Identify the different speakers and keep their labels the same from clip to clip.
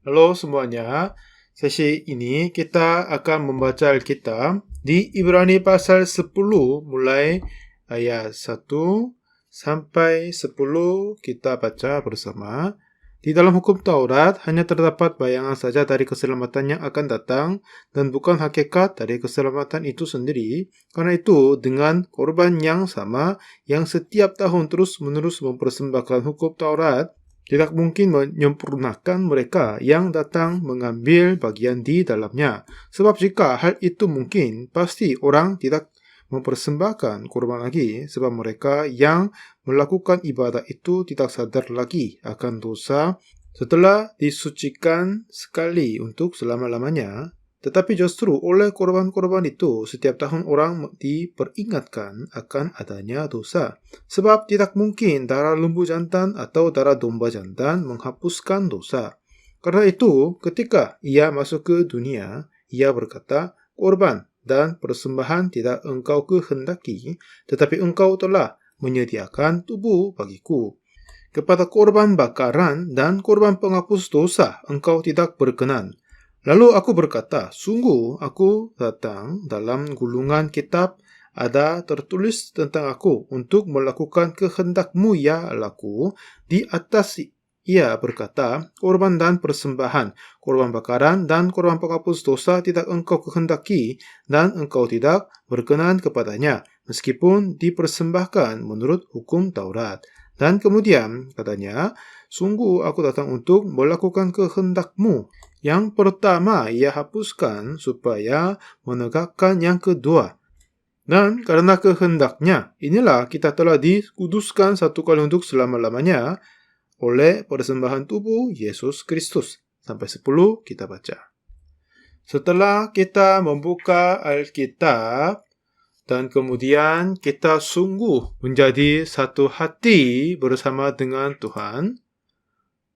Speaker 1: Halo semuanya, sesi ini kita akan membaca Alkitab di Ibrani pasal 10 mulai ayat 1 sampai 10 kita baca bersama. Di dalam hukum Taurat hanya terdapat bayangan saja dari keselamatan yang akan datang dan bukan hakikat dari keselamatan itu sendiri. Karena itu dengan korban yang sama yang setiap tahun terus-menerus mempersembahkan hukum Taurat, tidak mungkin menyempurnakan mereka yang datang mengambil bagian di dalamnya. Sebab jika hal itu mungkin, pasti orang tidak mempersembahkan kurban lagi, sebab mereka yang melakukan ibadah itu tidak sadar lagi akan dosa setelah disucikan sekali untuk selama-lamanya. Tetapi justru oleh korban-korban itu, setiap tahun orang diperingatkan akan adanya dosa. Sebab tidak mungkin darah lembu jantan atau darah domba jantan menghapuskan dosa. Karena itu, ketika ia masuk ke dunia, ia berkata, korban dan persembahan tidak engkau kehendaki, tetapi engkau telah menyediakan tubuh bagiku. Kepada korban bakaran dan korban penghapus dosa engkau tidak berkenan. Lalu aku berkata, sungguh aku datang dalam gulungan kitab ada tertulis tentang aku untuk melakukan kehendakmu ya Allahku. Di atas ia berkata, korban dan persembahan, korban bakaran dan korban penghapus dosa tidak engkau kehendaki dan engkau tidak berkenan kepadanya, meskipun dipersembahkan menurut hukum Taurat. Dan kemudian katanya, sungguh aku datang untuk melakukan kehendakmu. Yang pertama ia hapuskan supaya menegakkan yang kedua. Dan karena kehendaknya, inilah kita telah dikuduskan satu kali untuk selama-lamanya oleh persembahan tubuh Yesus Kristus. Sampai 10 kita baca. Setelah kita membuka Alkitab, dan kemudian kita sungguh menjadi satu hati bersama dengan Tuhan,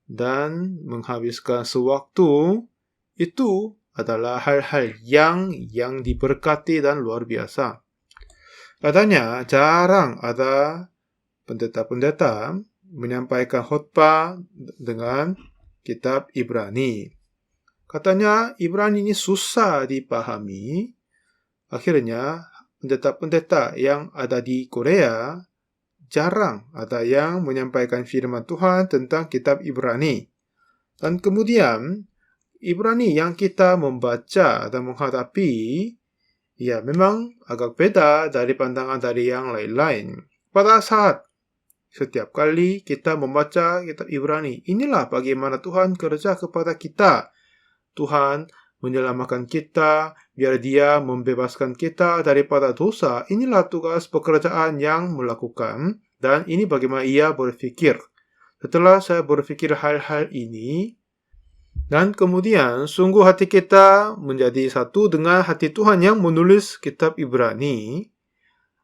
Speaker 1: dan menghabiskan sewaktu, itu adalah hal-hal yang diberkati dan luar biasa. Katanya jarang ada pendeta-pendeta menyampaikan khotbah dengan kitab Ibrani. Katanya Ibrani ini susah dipahami. Akhirnya pendeta-pendeta yang ada di Korea jarang ada yang menyampaikan firman Tuhan tentang kitab Ibrani. Dan kemudian, Ibrani yang kita membaca dan menghadapi, ya memang agak beda dari pandangan dari yang lain-lain. Pada saat setiap kali kita membaca kitab Ibrani, inilah bagaimana Tuhan kerja kepada kita. Tuhan menyelamatkan kita, biar dia membebaskan kita daripada dosa. Inilah tugas pekerjaan yang melakukan, dan ini bagaimana ia berpikir. Setelah saya berpikir hal-hal ini, dan kemudian sungguh hati kita menjadi satu dengan hati Tuhan yang menulis kitab Ibrani,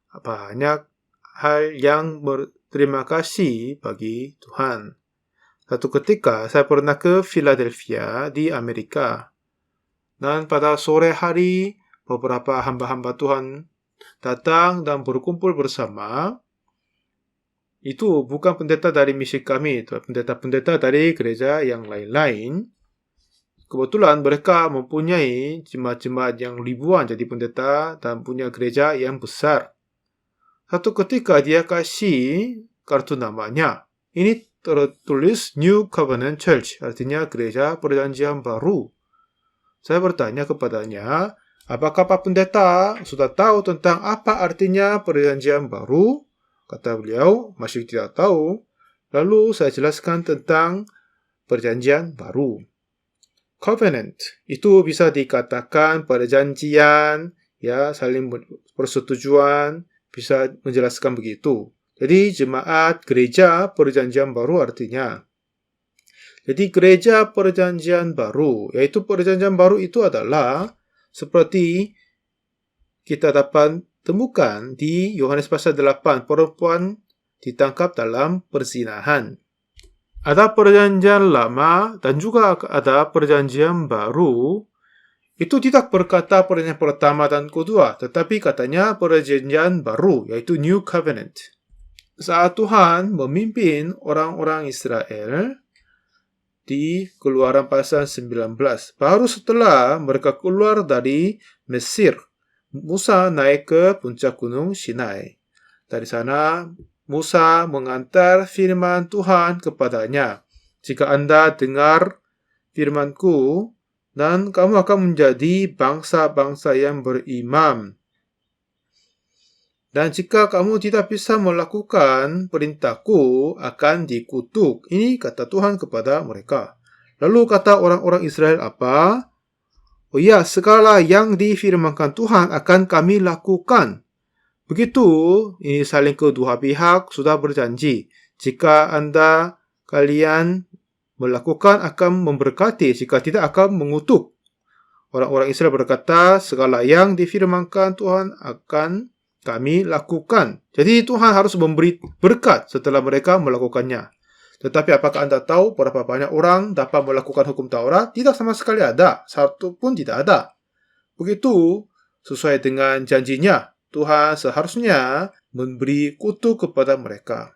Speaker 1: banyak hal yang berterima kasih bagi Tuhan. Satu ketika saya pernah ke Philadelphia di Amerika. Dan pada sore hari, beberapa hamba-hamba Tuhan datang dan berkumpul bersama. Itu bukan pendeta dari misi kami, pendeta-pendeta dari gereja yang lain-lain. Kebetulan mereka mempunyai jemaat-jemaat yang ribuan jadi pendeta dan punya gereja yang besar. Satu ketika dia kasih kartu namanya. Ini tertulis New Covenant Church, artinya gereja perjanjian baru. Saya bertanya kepadanya, apakah Pak Pendeta sudah tahu tentang apa artinya perjanjian baru? Kata beliau, masih tidak tahu. Lalu saya jelaskan tentang perjanjian baru. Covenant, itu bisa dikatakan perjanjian, ya, saling persetujuan, bisa menjelaskan begitu. Jadi jemaat gereja perjanjian baru artinya. Jadi gereja perjanjian baru, yaitu perjanjian baru itu adalah seperti kita dapat temukan di Yohanes pasal 8, perempuan ditangkap dalam perzinahan. Ada perjanjian lama dan juga ada perjanjian baru. Itu tidak berkata perjanjian pertama dan kedua, tetapi katanya perjanjian baru, yaitu New Covenant. Saat Tuhan memimpin orang-orang Israel, di Keluaran pasal 19. Baru setelah mereka keluar dari Mesir, Musa naik ke puncak gunung Sinai. Dari sana, Musa mengantar firman Tuhan kepadanya. Jika Anda dengar firman-Ku, dan kamu akan menjadi bangsa-bangsa yang beriman. Dan jika kamu tidak bisa melakukan perintahku, akan dikutuk. Ini kata Tuhan kepada mereka. Lalu kata orang-orang Israel apa? Oh ya, segala yang difirmankan Tuhan akan kami lakukan. Begitu, ini saling kedua pihak sudah berjanji. Jika kalian melakukan akan memberkati, jika tidak akan mengutuk. Orang-orang Israel berkata, segala yang difirmankan Tuhan akan kami lakukan. Jadi Tuhan harus memberi berkat setelah mereka melakukannya. Tetapi apakah Anda tahu berapa banyak orang dapat melakukan hukum Taurat? Tidak sama sekali ada. Satu pun tidak ada. Begitu, sesuai dengan janjinya, Tuhan seharusnya memberi kutuk kepada mereka.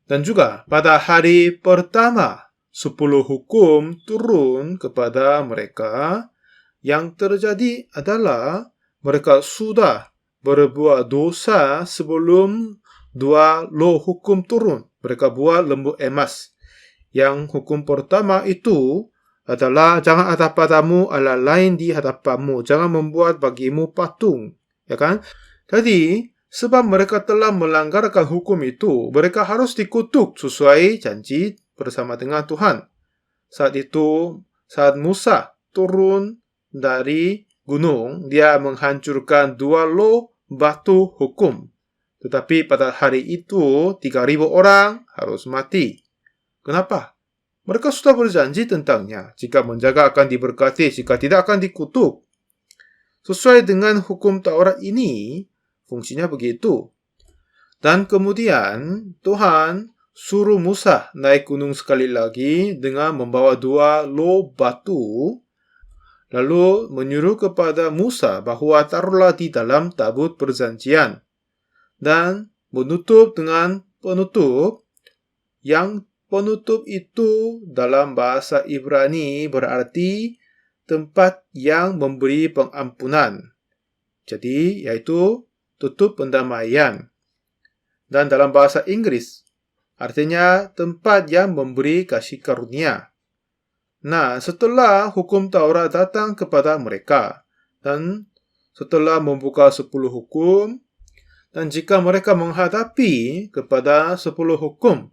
Speaker 1: Dan juga pada hari pertama, 10 hukum turun kepada mereka. Yang terjadi adalah mereka sudah berbuat dosa sebelum 2 loh hukum turun. Mereka buat lembu emas. Yang hukum pertama itu adalah jangan ada padamu Allah lain di hadapanmu. Jangan membuat bagimu patung. Ya kan? Jadi, sebab mereka telah melanggarkan hukum itu, mereka harus dikutuk sesuai janji bersama dengan Tuhan. Saat itu, saat Musa turun dari gunung, dia menghancurkan 2 loh batu hukum. Tetapi pada hari itu 3.000 orang harus mati. Kenapa? Mereka sudah berjanji tentangnya. Jika menjaga akan diberkati, jika tidak akan dikutuk. Sesuai dengan hukum Taurat ini, fungsinya begitu. Dan kemudian Tuhan suruh Musa naik gunung sekali lagi dengan membawa 2 loh batu. Lalu menyuruh kepada Musa bahawa taruhlah di dalam tabut perjanjian. Dan menutup dengan penutup. Yang penutup itu dalam bahasa Ibrani berarti tempat yang memberi pengampunan. Jadi, yaitu tutup pendamaian. Dan dalam bahasa Inggris, artinya tempat yang memberi kasih karunia. Nah, setelah hukum Taurat datang kepada mereka, dan setelah membuka 10 hukum, dan jika mereka menghadapi kepada 10 hukum,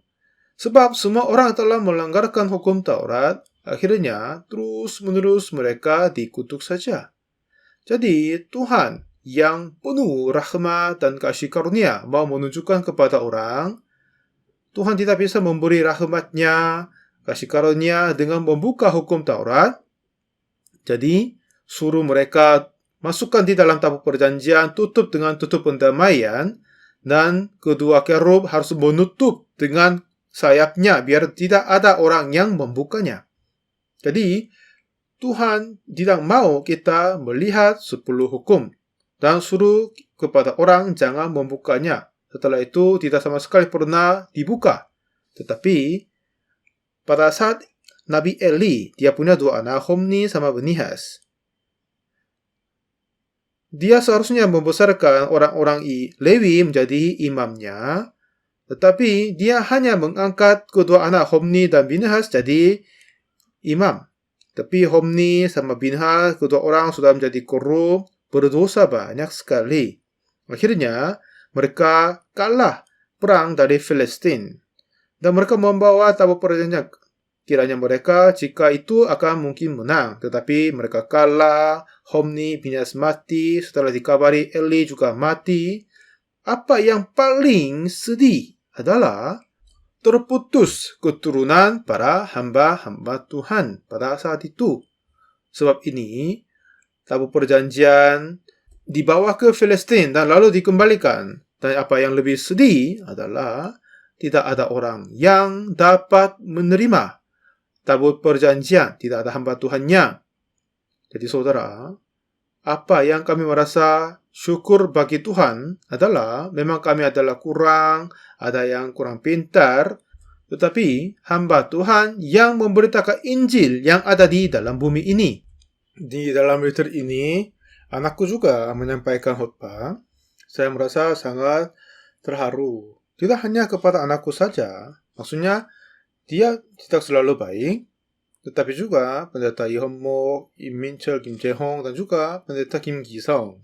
Speaker 1: sebab semua orang telah melanggarkan hukum Taurat, akhirnya terus-menerus mereka dikutuk saja. Jadi, Tuhan yang penuh rahmat dan kasih karunia mau menunjukkan kepada orang, Tuhan tidak bisa memberi rahmatnya, kasih karunia dengan membuka hukum Taurat. Jadi, suruh mereka masukkan di dalam tabut perjanjian, tutup dengan tutup pendamaian, dan kedua kerub harus menutup dengan sayapnya biar tidak ada orang yang membukanya. Jadi, Tuhan tidak mau kita melihat 10 hukum dan suruh kepada orang jangan membukanya. Setelah itu tidak sama sekali pernah dibuka. Tetapi pada saat Nabi Eli, dia punya 2 anak, Hofni sama Pinehas. Dia seharusnya membesarkan orang-orang Lewi menjadi imamnya, tetapi dia hanya mengangkat kedua anak Hofni dan Pinehas jadi imam. Tapi Hofni sama Pinehas, kedua orang sudah menjadi korup, berdosa banyak sekali. Akhirnya, mereka kalah perang dari Filistin. Dan mereka membawa tabut perjanjian. Kiranya mereka jika itu akan mungkin menang. Tetapi mereka kalah, Hofni, Pinehas mati, setelah dikabari Eli juga mati. Apa yang paling sedih adalah terputus keturunan para hamba-hamba Tuhan pada saat itu. Sebab ini, tabut perjanjian dibawa ke Filistin dan lalu dikembalikan. Dan apa yang lebih sedih adalah tidak ada orang yang dapat menerima tabut perjanjian, tidak ada hamba Tuhannya. Jadi saudara, apa yang kami merasa syukur bagi Tuhan adalah memang kami adalah kurang, ada yang kurang pintar, tetapi hamba Tuhan yang memberitakan Injil yang ada di dalam bumi ini. Di dalam retreat ini, anakku juga menyampaikan khotbah. Saya merasa sangat terharu. Tidak hanya kepada anakku saja, maksudnya dia tidak selalu baik, tetapi juga pendeta Ihonmo, Im Min-cheol, Kim Jae-hong, dan juga pendeta Kim Gi-sung.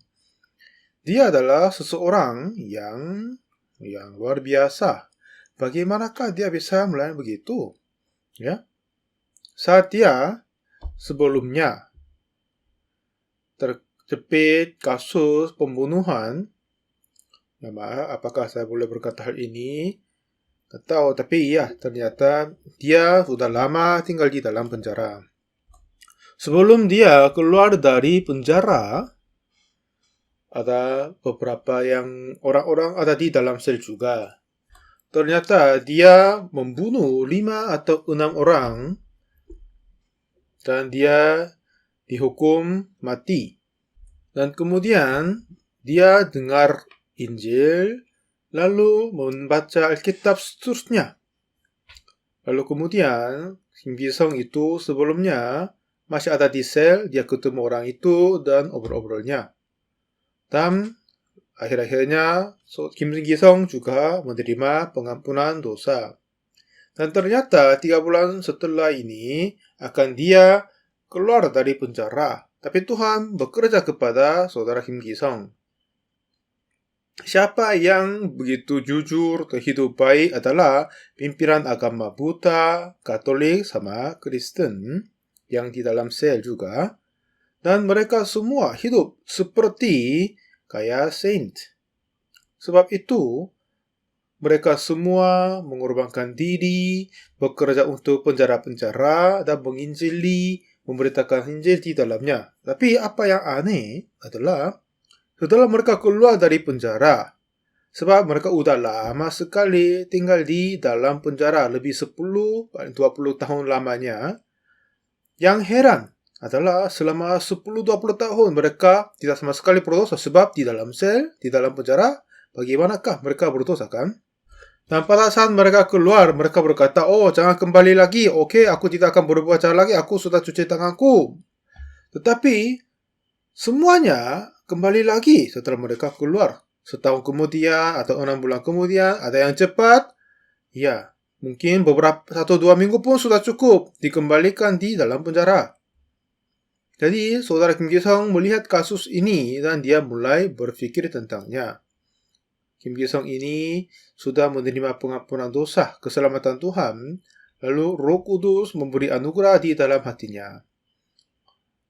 Speaker 1: Dia adalah seseorang yang luar biasa. Bagaimanakah dia bisa melayani begitu? Ya, saat dia sebelumnya terjepit kasus pembunuhan, ya maaf, apakah saya boleh berkata hal ini? Tak tahu, tapi ya, ternyata dia sudah lama tinggal di dalam penjara. Sebelum dia keluar dari penjara, ada beberapa yang orang-orang ada di dalam sel juga. Ternyata dia membunuh 5 atau 6 orang dan dia dihukum mati. Dan kemudian dia dengar Injil, lalu membaca Alkitab seterusnya. Lalu kemudian Kim Gi-sung itu sebelumnya masih ada di sel, dia ketemu orang itu dan obrol-obrolnya. Dan akhir-akhirnya Kim Gi-sung juga menerima pengampunan dosa. Dan ternyata 3 bulan setelah ini akan dia keluar dari penjara. Tapi Tuhan bekerja kepada saudara Kim Gi-sung. Siapa yang begitu jujur ke hidup baik adalah pimpinan agama Buddha, Katolik, sama Kristen yang di dalam sel juga. Dan mereka semua hidup seperti kayak saint. Sebab itu, mereka semua mengorbankan diri, bekerja untuk penjara-penjara, dan menginjili, memberitakan Injil di dalamnya. Tapi apa yang aneh adalah, setelah mereka keluar dari penjara, sebab mereka sudah lama sekali tinggal di dalam penjara, lebih 10-20 tahun lamanya, yang heran adalah selama 10-20 tahun mereka tidak sama sekali berdosa, sebab di dalam sel, di dalam penjara, bagaimanakah mereka berdosa kan? Dan pada saat mereka keluar, mereka berkata, oh jangan kembali lagi, oke aku tidak akan berbuat jahat lagi, aku sudah cuci tanganku. Tetapi semuanya kembali lagi setelah mereka keluar. Setahun kemudian atau 6 bulan kemudian, ada yang cepat, ya mungkin beberapa 1-2 minggu pun sudah cukup dikembalikan di dalam penjara. Jadi saudara Kim Gi-sung melihat kasus ini dan dia mulai berpikir tentangnya. Kim Gi-sung ini sudah menerima pengampunan dosa, keselamatan Tuhan, lalu Roh Kudus memberi anugerah di dalam hatinya.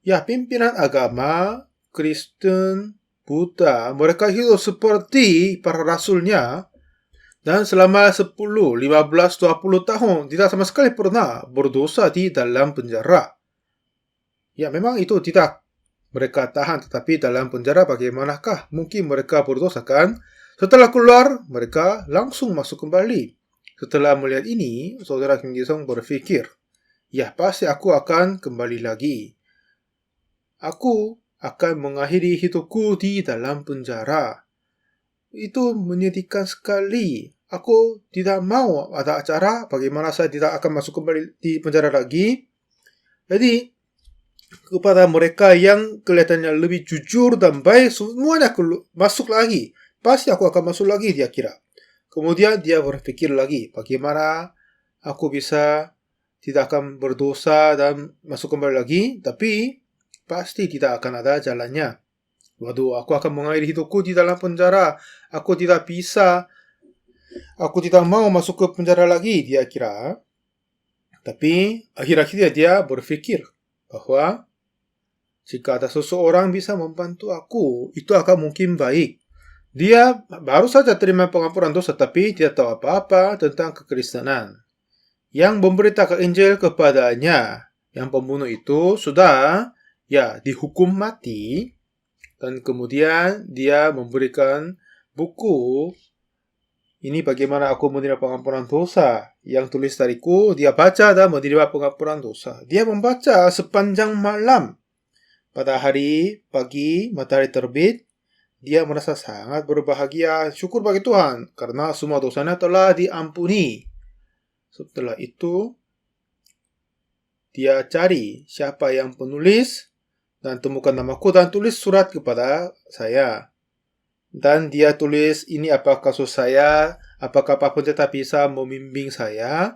Speaker 1: Ya, pimpinan agama Kristen, Buddha, mereka hidup seperti para rasulnya, dan selama 10, 15, 20 tahun tidak sama sekali pernah berdosa di dalam penjara. Ya, memang itu tidak mereka tahan, tetapi dalam penjara bagaimanakah mungkin mereka berdosa kan? Setelah keluar, mereka langsung masuk kembali. Setelah melihat ini, saudara Kim Gi-sung berpikir, ya pasti aku akan kembali lagi. Aku akan mengakhiri hidupku di dalam penjara. Itu menyedihkan sekali. Aku tidak mau ada acara bagaimana saya tidak akan masuk kembali di penjara lagi. Jadi, kepada mereka yang kelihatannya lebih jujur dan baik, semuanya masuk lagi. Pasti aku akan masuk lagi, dia kira. Kemudian dia berpikir lagi, bagaimana aku bisa tidak akan berdosa dan masuk kembali lagi, tapi pasti tidak akan ada jalannya. Waduh, aku akan mengakhiri hidupku di dalam penjara. Aku tidak bisa. Aku tidak mau masuk ke penjara lagi, dia kira. Tapi akhir-akhirnya dia berpikir bahwa jika ada seseorang bisa membantu aku, itu akan mungkin baik. Dia baru saja terima pengampunan dosa, tapi tidak tahu apa-apa tentang kekristenan. Yang memberitakan Injil kepadanya, yang pembunuh itu sudah dihukum mati, dan kemudian dia memberikan buku, ini bagaimana aku menerima pengampunan dosa, yang tulis dariku, dia baca dan menerima pengampunan dosa. Dia membaca sepanjang malam. Pada hari pagi, matahari terbit, dia merasa sangat berbahagia, syukur bagi Tuhan, karena semua dosanya telah diampuni. Setelah itu, dia cari siapa yang penulis dan temukan namaku dan tulis surat kepada saya. Dan dia tulis, ini apa kasus saya, apakah Pak Pendeta bisa membimbing saya?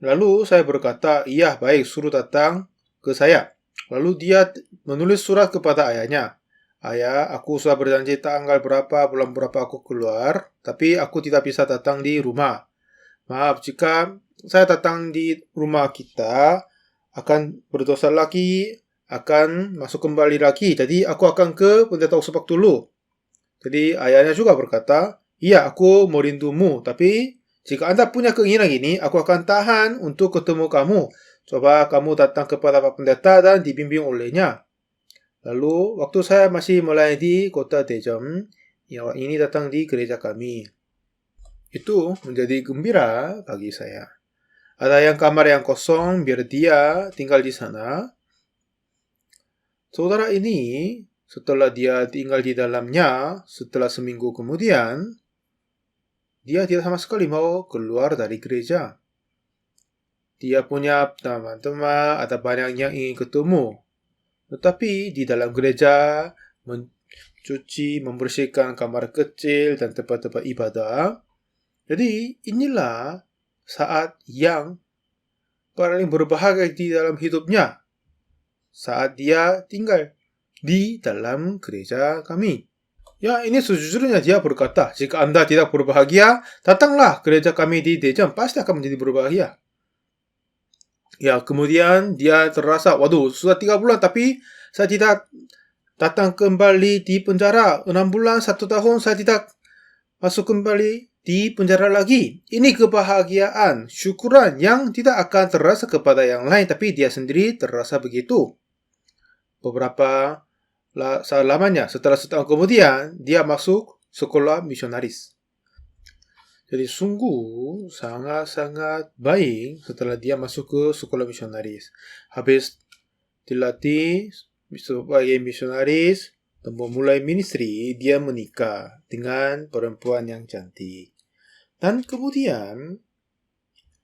Speaker 1: Lalu saya berkata, iya baik, suruh datang ke saya. Lalu dia menulis surat kepada ayahnya. Ayah, aku sudah berjanji tanggal berapa, bulan berapa aku keluar, tapi aku tidak bisa datang di rumah. Maaf, jika saya datang di rumah kita, akan berdosa lagi, akan masuk kembali lagi. Jadi aku akan ke Pendeta Usupak dulu. Jadi ayahnya juga berkata, iya aku merindumu, tapi jika Anda punya keinginan gini, aku akan tahan untuk ketemu kamu. Coba kamu datang kepada Pak Pendeta dan dibimbing olehnya. Lalu waktu saya masih melayani di kota Daejeon, yang ini datang di gereja kami. Itu menjadi gembira bagi saya. Ada yang kamar yang kosong, biar dia tinggal di sana. Saudara ini, setelah dia tinggal di dalamnya, setelah seminggu kemudian, dia tidak sama sekali mau keluar dari gereja. Dia punya teman-teman, ada banyak yang ingin ketemu. Tetapi di dalam gereja, mencuci, membersihkan kamar kecil dan tempat-tempat ibadah. Jadi inilah saat yang paling berbahagia di dalam hidupnya. Saat dia tinggal di dalam gereja kami. Ya, ini sejujurnya dia berkata, jika Anda tidak berbahagia, datanglah gereja kami di Daejeon, pasti akan menjadi berbahagia. Ya, kemudian dia terasa, waduh, sudah 3 bulan, tapi saya tidak datang kembali di penjara. 6 bulan, 1 tahun, saya tidak masuk kembali di penjara lagi. Ini kebahagiaan, syukuran yang tidak akan terasa kepada yang lain, tapi dia sendiri terasa begitu. Beberapa lamanya, setelah setahun kemudian, dia masuk sekolah misionaris. Jadi sungguh sangat-sangat baik setelah dia masuk ke sekolah misionaris. Habis dilatih sebagai misionaris dan memulai ministry, dia menikah dengan perempuan yang cantik. Dan kemudian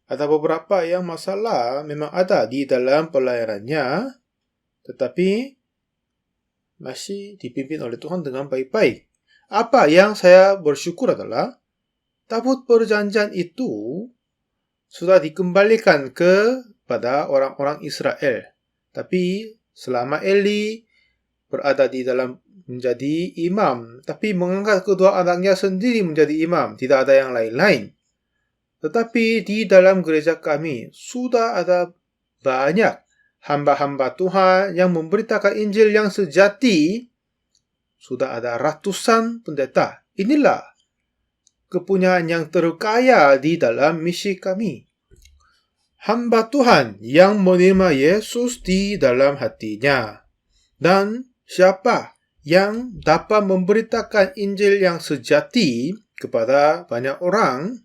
Speaker 1: ada beberapa yang masalah memang ada di dalam pelayarannya, tetapi masih dipimpin oleh Tuhan dengan baik-baik. Apa yang saya bersyukur adalah tabut perjanjian itu sudah dikembalikan kepada orang-orang Israel. Tapi selama Eli berada di dalam menjadi imam, tapi mengangkat kedua anaknya sendiri menjadi imam, tidak ada yang lain-lain. Tetapi di dalam gereja kami sudah ada banyak hamba-hamba Tuhan yang memberitakan Injil yang sejati. Sudah ada ratusan pendeta. Inilah kepunyaan yang terkaya di dalam misi kami. Hamba Tuhan yang menerima Yesus di dalam hatinya. Dan siapa yang dapat memberitakan Injil yang sejati kepada banyak orang,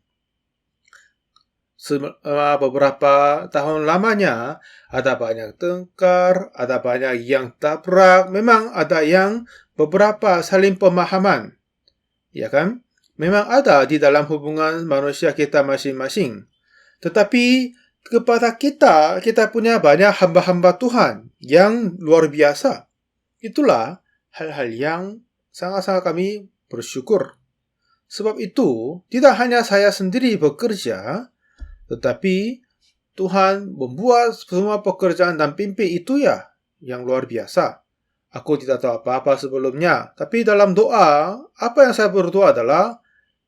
Speaker 1: beberapa tahun lamanya, ada banyak tengkar, ada banyak yang tabrak, memang ada yang beberapa saling pemahaman. Ya kan? Memang ada di dalam hubungan manusia kita masing-masing. Tetapi kepada kita punya banyak hamba-hamba Tuhan yang luar biasa. Itulah hal-hal yang sangat-sangat kami bersyukur. Sebab itu, tidak hanya saya sendiri bekerja, tetapi Tuhan membuat semua pekerjaan dan pimpin itu ya yang luar biasa. Aku tidak tahu apa-apa sebelumnya, tapi dalam doa, apa yang saya berdoa adalah,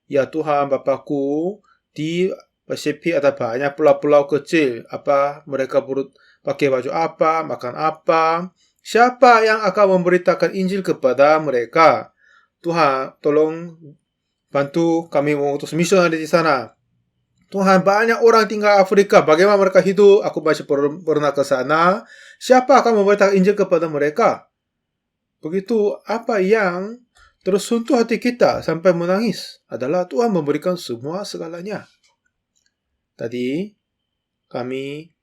Speaker 1: ya Tuhan Bapakku, di Pasifik ada banyak pulau-pulau kecil. Apa mereka pakai baju apa, makan apa? Siapa yang akan memberitakan Injil kepada mereka? Tuhan, tolong bantu kami mengutus misionaris di sana. Tuhan, banyak orang tinggal Afrika. Bagaimana mereka hidup? Aku masih pernah ke sana. Siapa akan memberitakan Injil kepada mereka? Begitu apa yang tersentuh hati kita sampai menangis adalah Tuhan memberikan semua segalanya. Tadi kami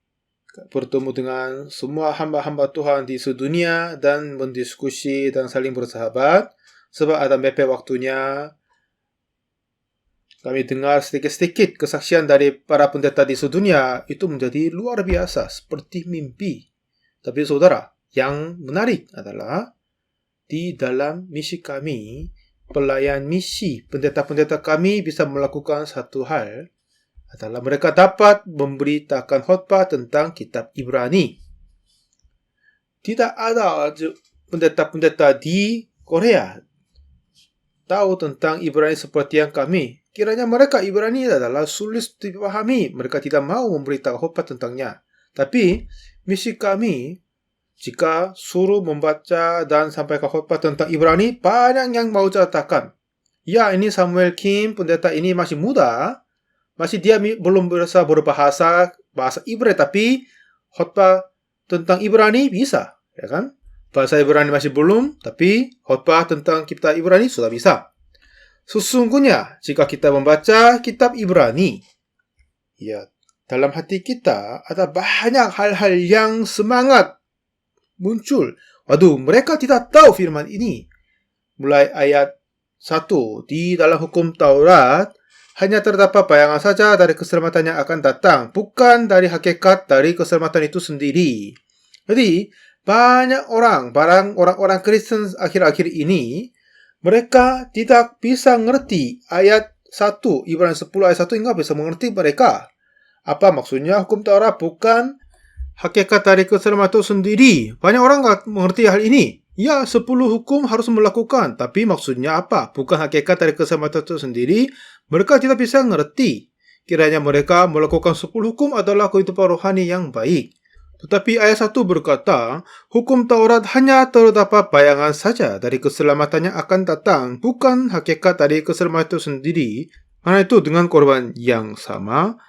Speaker 1: bertemu dengan semua hamba-hamba Tuhan di sedunia dan mendiskusi dan saling bersahabat sebab ada mepet waktunya. Kami dengar sedikit-sedikit kesaksian dari para pendeta di sedunia, itu menjadi luar biasa, seperti mimpi. Tapi saudara, yang menarik adalah di dalam misi kami, pelayan misi, pendeta-pendeta kami bisa melakukan satu hal, adalah mereka dapat memberitakan khotbah tentang kitab Ibrani. Tidak ada pendeta-pendeta di Korea tahu tentang Ibrani seperti yang kami. Kiranya mereka Ibrani adalah sulit dipahami. Mereka tidak mau memberitahu khotbah tentangnya. Tapi misi kami, jika suruh membaca dan sampaikan khotbah tentang Ibrani, banyak yang mau katakan, ya ini Samuel Kim, pendeta ini masih muda, masih dia belum bisa berbahasa Ibrani, tapi khotbah tentang Ibrani bisa, ya kan? Bahasa Ibrani masih belum, tapi khotbah tentang kitab Ibrani sudah bisa. Sesungguhnya, jika kita membaca kitab Ibrani, ya, dalam hati kita ada banyak hal-hal yang semangat muncul. Waduh, mereka tidak tahu firman ini. Mulai ayat 1, di dalam hukum Taurat, hanya terdapat bayangan saja dari keselamatan yang akan datang, bukan dari hakikat dari keselamatan itu sendiri. Jadi, banyak orang-orang Kristen akhir-akhir ini, mereka tidak bisa mengerti ayat 1, Ibrani 10 ayat 1 hingga bisa mengerti mereka. Apa maksudnya hukum Taurat bukan hakikat dari keselamatan itu sendiri? Banyak orang tidak mengerti hal ini. Ya, 10 hukum harus melakukan, tapi maksudnya apa? Bukan hakikat dari keselamatan itu sendiri. Mereka tidak bisa mengerti. Kiranya mereka melakukan 10 hukum adalah kehidupan rohani yang baik. Tetapi ayat 1 berkata, hukum Taurat hanya terdapat bayangan saja dari keselamatan yang akan datang, bukan hakikat dari keselamatan itu sendiri. Karena itu dengan korban yang sama,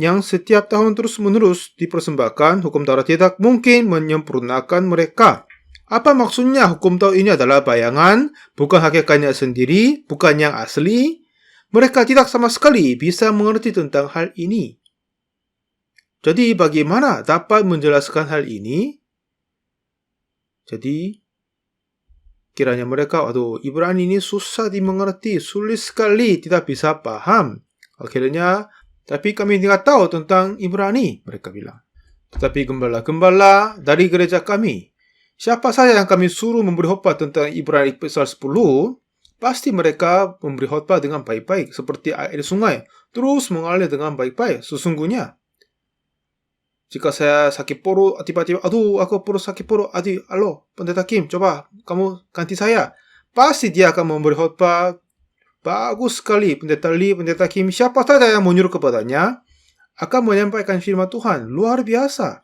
Speaker 1: yang setiap tahun terus-menerus dipersembahkan, hukum Taurat tidak mungkin menyempurnakan mereka. Apa maksudnya hukum Taurat ini adalah bayangan, bukan hakikatnya sendiri, bukan yang asli? Mereka tidak sama sekali bisa mengerti tentang hal ini. Jadi bagaimana dapat menjelaskan hal ini? Jadi kiranya mereka, Ibrani ini susah dimengerti, sulit sekali, tidak bisa paham. Akhirnya, tapi kami tidak tahu tentang Ibrani, mereka bilang. Tetapi gembala-gembala dari gereja kami, siapa saja yang kami suruh memberi khotbah tentang Ibrani pasal 10, pasti mereka memberi khotbah dengan baik-baik, seperti air sungai, terus mengalir dengan baik-baik. Sesungguhnya, jika saya sakit perut, tiba-tiba, aku perut sakit perut, halo, pendeta Kim, coba kamu ganti saya. Pasti dia akan memberi khotbah bagus sekali. Pendeta Lee, pendeta Kim, siapa saja yang menyuruh kepadanya, akan menyampaikan firman Tuhan. Luar biasa.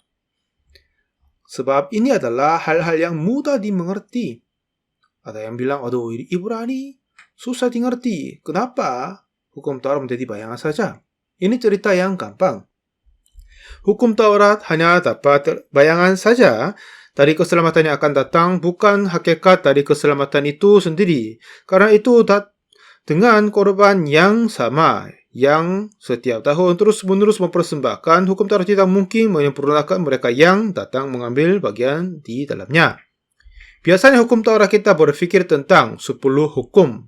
Speaker 1: Sebab ini adalah hal-hal yang mudah dimengerti. Ada yang bilang, Ibrani susah dimengerti. Kenapa? Hukum Taurat menjadi bayangan saja. Ini cerita yang gampang. Hukum Taurat hanya dapat bayangan saja dari keselamatan yang akan datang, bukan hakikat dari keselamatan itu sendiri. Karena itu dengan korban yang sama, yang setiap tahun terus-menerus mempersembahkan, hukum Taurat tidak mungkin menyempurnakan mereka yang datang mengambil bagian di dalamnya. Biasanya hukum Taurat kita berpikir tentang 10 hukum.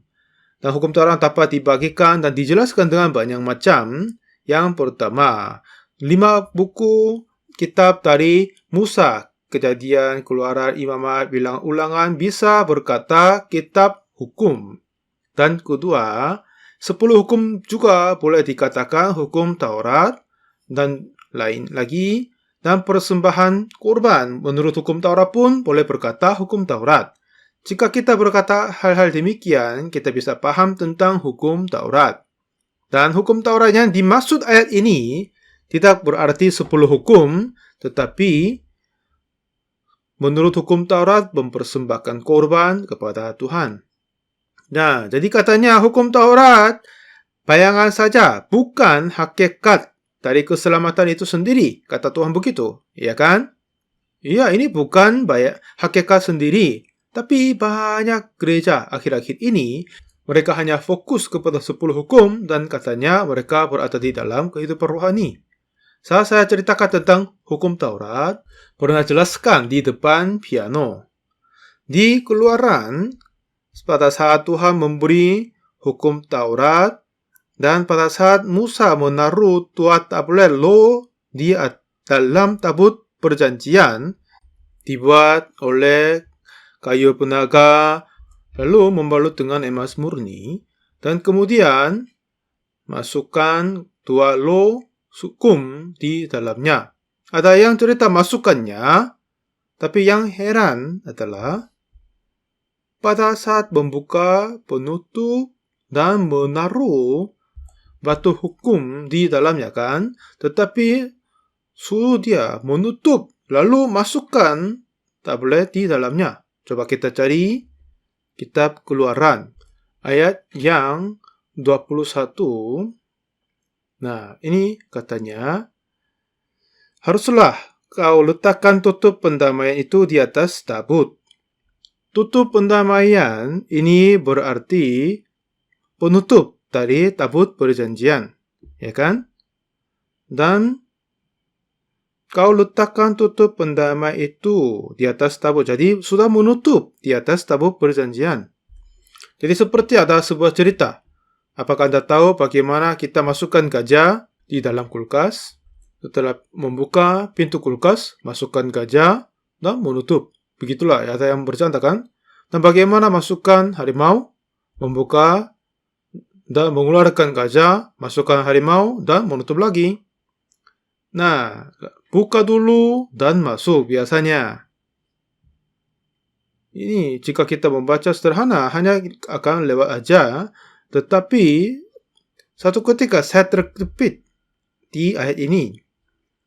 Speaker 1: Dan hukum Taurat dapat dibagikan dan dijelaskan dengan banyak macam. Yang pertama, 5 buku kitab dari Musa, Kejadian, Keluaran, Imamat, Bilangan, Ulangan bisa berkata kitab hukum. Dan kedua, 10 hukum juga boleh dikatakan hukum Taurat, dan lain lagi, dan persembahan korban menurut hukum Taurat pun boleh berkata hukum Taurat. Jika kita berkata hal-hal demikian, kita bisa paham tentang hukum Taurat. Dan hukum Taurat yang dimaksud ayat ini tidak berarti 10 hukum, tetapi menurut hukum Taurat mempersembahkan korban kepada Tuhan. Nah, jadi katanya hukum Taurat bayangan saja, bukan hakikat dari keselamatan itu sendiri, kata Tuhan begitu, ya kan? Iya, ini bukan hakikat sendiri, tapi banyak gereja akhir-akhir ini mereka hanya fokus kepada 10 hukum dan katanya mereka berada di dalam kehidupan rohani. Saat saya ceritakan tentang hukum Taurat, pernah jelaskan di depan piano. Di Keluaran, pada saat Tuhan memberi hukum Taurat, Dan pada saat Musa menaruh dua tablet law di dalam tabut perjanjian, dibuat oleh kayu penaga, lalu membalut dengan emas murni, dan kemudian masukkan dua law hukum di dalamnya. Ada yang cerita masukannya, tapi yang heran adalah pada saat membuka, penutup, dan menaruh batu hukum di dalamnya kan, tetapi suruh dia menutup lalu masukkan tablet di dalamnya. Coba kita cari kitab Keluaran ayat yang 21. Nah, ini katanya, haruslah kau letakkan tutup pendamaian itu di atas tabut. Tutup pendamaian ini berarti penutup dari tabut perjanjian, ya kan? Dan kau letakkan tutup pendamaian itu di atas tabut. Jadi sudah menutup di atas tabut perjanjian. Jadi seperti ada sebuah cerita. Apakah Anda tahu bagaimana kita masukkan gajah di dalam kulkas? Setelah membuka pintu kulkas, masukkan gajah dan menutup. Begitulah, ada yang bercanda kan? Dan bagaimana masukkan harimau? Membuka dan mengeluarkan gajah, masukkan harimau dan menutup lagi. Nah, buka dulu dan masuk biasanya. Ini jika kita membaca sederhana hanya akan lewat aja, tetapi satu ketika saya terkejut di ayat ini.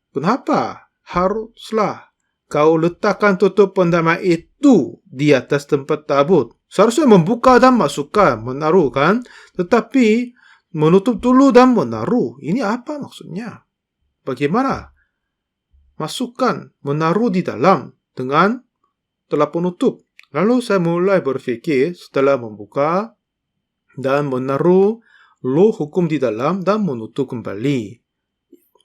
Speaker 1: Kenapa haruslah kau letakkan tutup pendamaian itu di atas tempat tabut? Seharusnya membuka dan masukkan, menaruh kan? Tetapi menutup dulu dan menaruh. Ini apa maksudnya? Bagaimana? Masukkan, menaruh di dalam dengan telah penutup. Lalu saya mulai berfikir setelah membuka dan menaruh law hukum di dalam dan menutup kembali.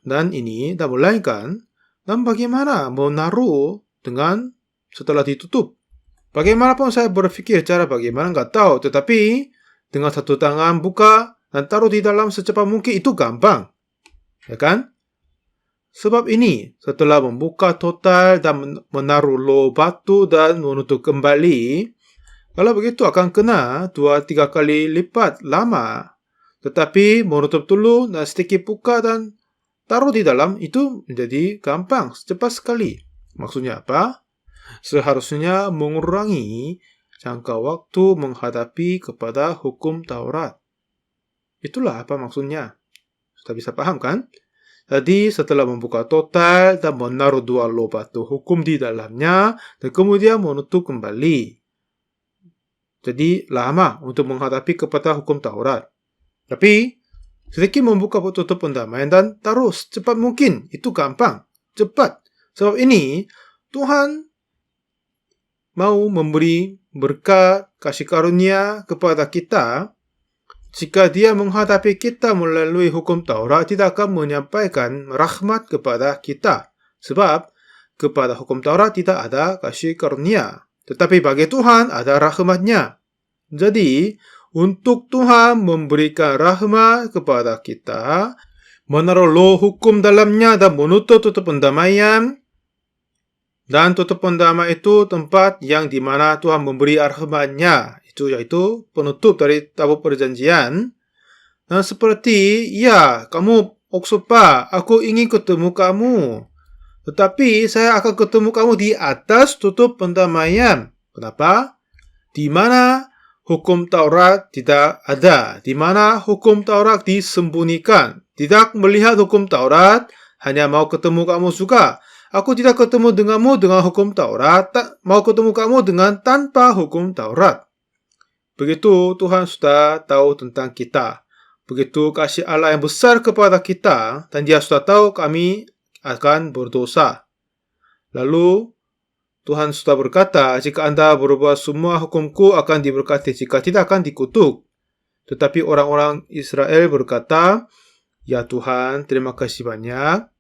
Speaker 1: Dan ini dah melainkan, dan bagaimana menaruh dengan setelah ditutup? Bagaimanapun saya berfikir cara bagaimana nggak tahu, tetapi dengan satu tangan buka dan taruh di dalam secepat mungkin itu gampang, ya kan? Sebab ini, setelah membuka total dan menaruh law batu dan menutup kembali, kalau begitu akan kena 2-3 kali lipat lama. Tetapi menutup dulu dan sedikit buka dan taruh di dalam itu menjadi gampang, cepat sekali. Maksudnya apa? Seharusnya mengurangi jangka waktu menghadapi kepada hukum Taurat. Itulah apa maksudnya. Sudah bisa paham kan? Jadi setelah membuka total dan menaruh dua law batu hukum di dalamnya dan kemudian menutup kembali. Jadi lama untuk menghadapi kepada hukum Taurat. Tapi sedikit membuka tutup pendamaian dan taruh secepat mungkin. Itu gampang, cepat. Sebab ini Tuhan mau memberi berkat kasih karunia kepada kita. Jika dia menghadapi kita melalui hukum Taurat, tidak akan menyampaikan rahmat kepada kita. Sebab kepada hukum Taurat tidak ada kasih karunia. Tetapi bagi Tuhan ada rahmatnya. Jadi, untuk Tuhan memberikan rahmat kepada kita, menaruh law hukum dalamnya dan menutup tutup pendamaian. Dan tutup pendamaian itu tempat yang dimana Tuhan memberi rahmatnya. Yaitu penutup dari tabut perjanjian. Dan seperti, ya, kamu Oksupa, aku ingin ketemu kamu. Tetapi saya akan ketemu kamu di atas tutup pendamaian. Kenapa? Di mana hukum Taurat tidak ada. Di mana hukum Taurat disembunyikan. Tidak melihat hukum Taurat, hanya mau ketemu kamu juga. Aku tidak ketemu denganmu dengan hukum Taurat, tak mau ketemu kamu dengan tanpa hukum Taurat. Begitu Tuhan sudah tahu tentang kita. Begitu kasih Allah yang besar kepada kita, dan dia sudah tahu kami akan berdosa. Lalu Tuhan sudah berkata, jika Anda berubah semua hukumku akan diberkati, jika tidak akan dikutuk. Tetapi orang-orang Israel berkata, ya Tuhan, terima kasih banyak.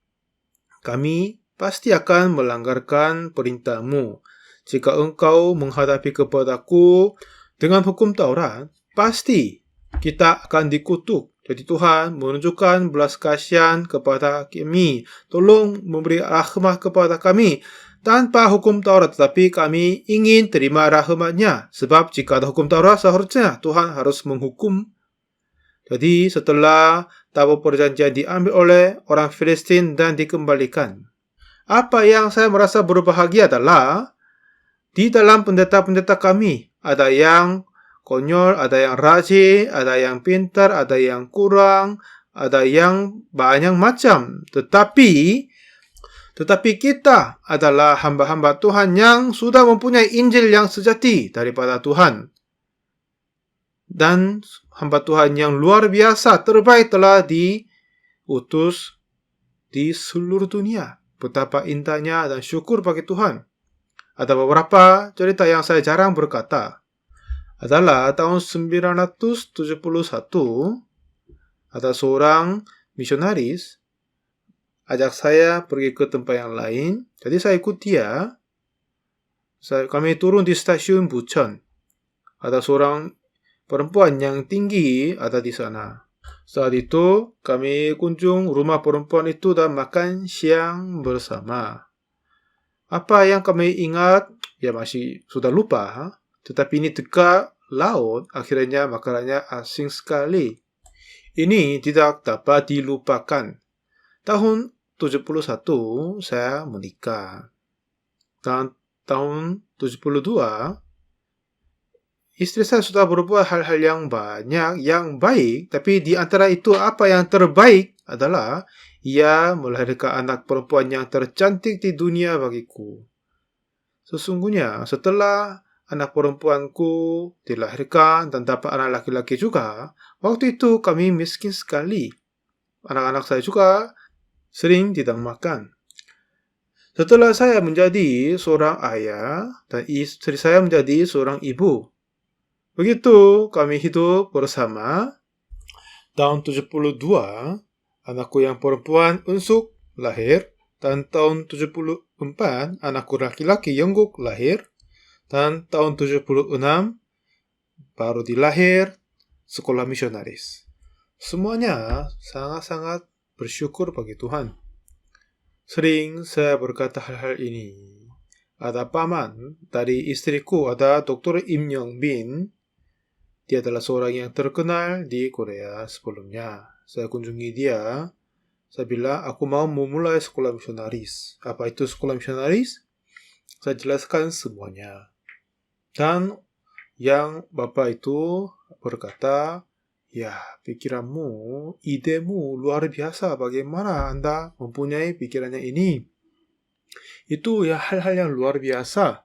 Speaker 1: Kami pasti akan melanggarkan perintah-Mu. Jika Engkau menghadapi kepadaku dengan hukum Taurat, pasti kita akan dikutuk. Jadi Tuhan menunjukkan belas kasihan kepada kami. Tolong memberi rahmat kepada kami tanpa hukum Taurat, tetapi kami ingin terima rahmat-Nya. Sebab jika ada hukum Taurat, seharusnya Tuhan harus menghukum. Jadi setelah tabut perjanjian diambil oleh orang Filistin dan dikembalikan, apa yang saya merasa berbahagia adalah di dalam pendeta-pendeta kami, ada yang konyol, ada yang rajin, ada yang pintar, ada yang kurang, ada yang banyak macam. Tetapi kita adalah hamba-hamba Tuhan yang sudah mempunyai Injil yang sejati daripada Tuhan. Dan hamba Tuhan yang luar biasa, terbaik telah diutus di seluruh dunia. Betapa indahnya dan syukur bagi Tuhan. Ada beberapa cerita yang saya jarang berkata. Adalah tahun 971, ada seorang misionaris ajak saya pergi ke tempat yang lain. Jadi saya ikut dia. Kami turun di stasiun Bucheon. Ada seorang perempuan yang tinggi ada di sana. Saat itu kami kunjung rumah perempuan itu dan makan siang bersama. Apa yang kami ingat, ya masih sudah lupa. Tetapi ini dekat laut, akhirnya makanannya asing sekali. Ini tidak dapat dilupakan. Tahun 71 saya menikah. Dan tahun 72 istri saya sudah berbuat hal-hal yang banyak, yang baik. Tapi di antara itu apa yang terbaik adalah ia melahirkan anak perempuan yang tercantik di dunia bagiku. Sesungguhnya setelah anak perempuanku dilahirkan dan dapat anak laki-laki juga, waktu itu kami miskin sekali. Anak-anak saya juga sering tidak makan. Setelah saya menjadi seorang ayah dan istri saya menjadi seorang ibu, begitu kami hidup bersama. Tahun 72, anakku yang perempuan Unsuk lahir, dan tahun 74, anakku laki-laki Yongguk lahir, dan tahun 76 baru dilahir sekolah misionaris. Semuanya sangat-sangat bersyukur bagi Tuhan. Sering saya berkata hal-hal ini. Ada paman dari istriku, ada Dr. Im Yong-bin. Dia adalah seorang yang terkenal di Korea sebelumnya. Saya kunjungi dia. Saya bilang, aku mau memulai sekolah misionaris. Apa itu sekolah misionaris? Saya jelaskan semuanya. Dan yang bapak itu berkata, ya, pikiranmu, idemu luar biasa. Bagaimana Anda mempunyai pikirannya ini? Itu ya hal-hal yang luar biasa.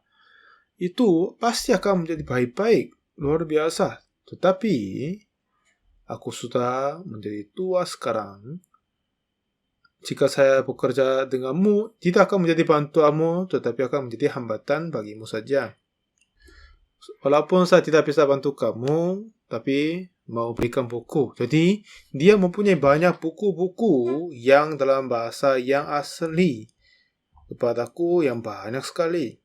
Speaker 1: Itu pasti akan menjadi baik-baik, luar biasa. Tetapi, aku sudah menjadi tua sekarang. Jika saya bekerja denganmu, tidak akan menjadi bantuanmu, tetapi akan menjadi hambatan bagimu saja. Walaupun saya tidak bisa bantu kamu, tapi mau berikan buku. Jadi, dia mempunyai banyak buku-buku yang dalam bahasa yang asli. Kepadaku yang banyak sekali.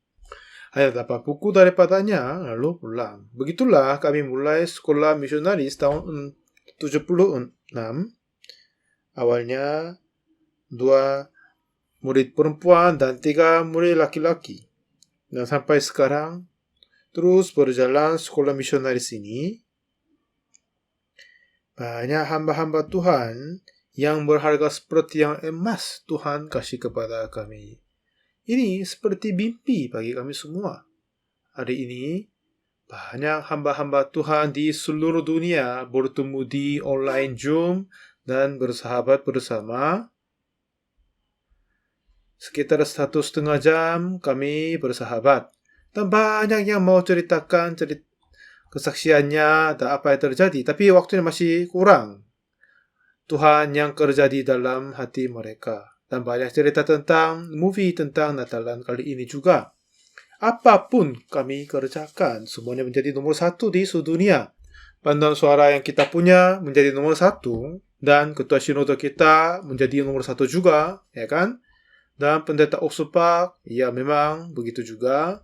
Speaker 1: Hanya dapat buku daripadanya, lalu pulang. Begitulah kami mulai sekolah misionaris tahun 76. Awalnya 2 murid perempuan dan 3 murid laki-laki. Dan sampai sekarang, terus berjalan sekolah misionaris ini. Banyak hamba-hamba Tuhan yang berharga seperti yang emas Tuhan kasih kepada kami. Ini seperti mimpi bagi kami semua. Hari ini, banyak hamba-hamba Tuhan di seluruh dunia bertemu di online Zoom dan bersahabat bersama. Sekitar 1,5 jam kami bersahabat. Dan banyak yang mau ceritakan kesaksiannya dan apa yang terjadi. Tapi waktunya masih kurang. Tuhan yang kerja di dalam hati mereka. Dan banyak cerita tentang movie tentang Natalan kali ini juga. Apapun kami kerjakan, semuanya menjadi nomor 1 di seluruh dunia. Panduan suara yang kita punya menjadi nomor 1. Dan ketua sinode kita menjadi nomor 1 juga. Ya kan? Dan pendeta Oksupak, ya memang begitu juga.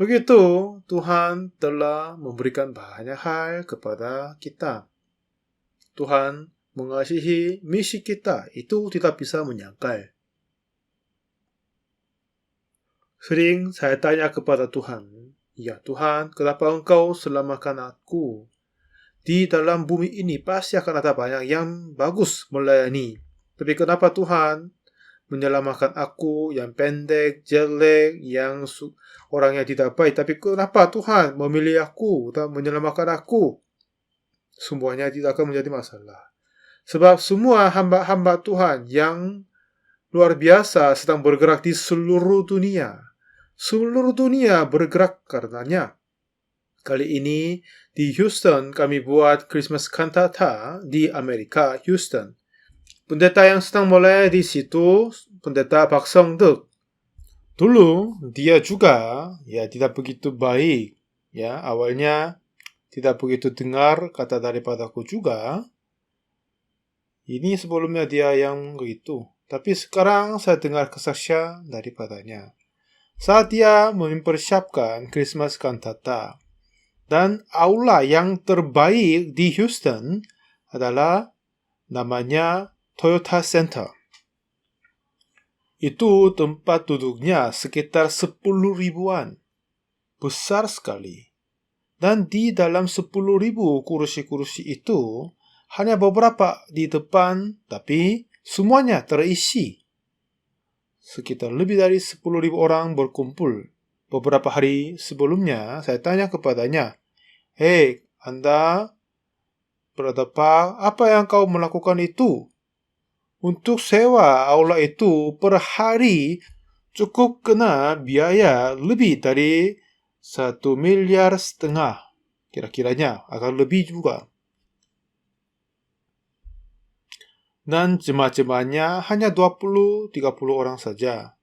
Speaker 1: Begitu Tuhan telah memberikan banyak hal kepada kita. Tuhan mengasihi misi kita, itu tidak bisa menyangkal. Sering saya tanya kepada Tuhan, ya Tuhan, kenapa Engkau selamatkan aku? Di dalam bumi ini pasti akan ada banyak yang bagus melayani. Tapi kenapa Tuhan menyelamatkan aku yang pendek, jelek, yang orang yang tidak baik? Tapi kenapa Tuhan memilih aku dan menyelamatkan aku? Semuanya tidak akan menjadi masalah. Sebab semua hamba-hamba Tuhan yang luar biasa sedang bergerak di seluruh dunia. Seluruh dunia bergerak karenanya. Kali ini di Houston kami buat Christmas Cantata di Amerika, Houston. Pendeta yang sedang mulai di situ, Pendeta Park Song-deuk. Dulu dia juga tidak begitu baik. Awalnya tidak begitu dengar kata daripadaku juga. Ini sebelumnya dia yang begitu. Tapi sekarang saya dengar kesaksian daripadanya. Saat dia mempersiapkan Christmas Cantata. Dan aula yang terbaik di Houston adalah namanya Toyota Center. Itu tempat duduknya sekitar 10 ribuan. Besar sekali. Dan di dalam 10 ribu kursi-kursi itu, hanya beberapa di depan, tapi semuanya terisi. Sekitar lebih dari 10 ribu orang berkumpul. Beberapa hari sebelumnya, saya tanya kepadanya, "Hei, Anda, Brother Park, apa yang kau melakukan itu? Untuk sewa aula itu per hari cukup kena biaya lebih dari 1,5 miliar. Kira-kiranya akan lebih juga. Dan jemaah-jemaahnya hanya 20-30 orang saja.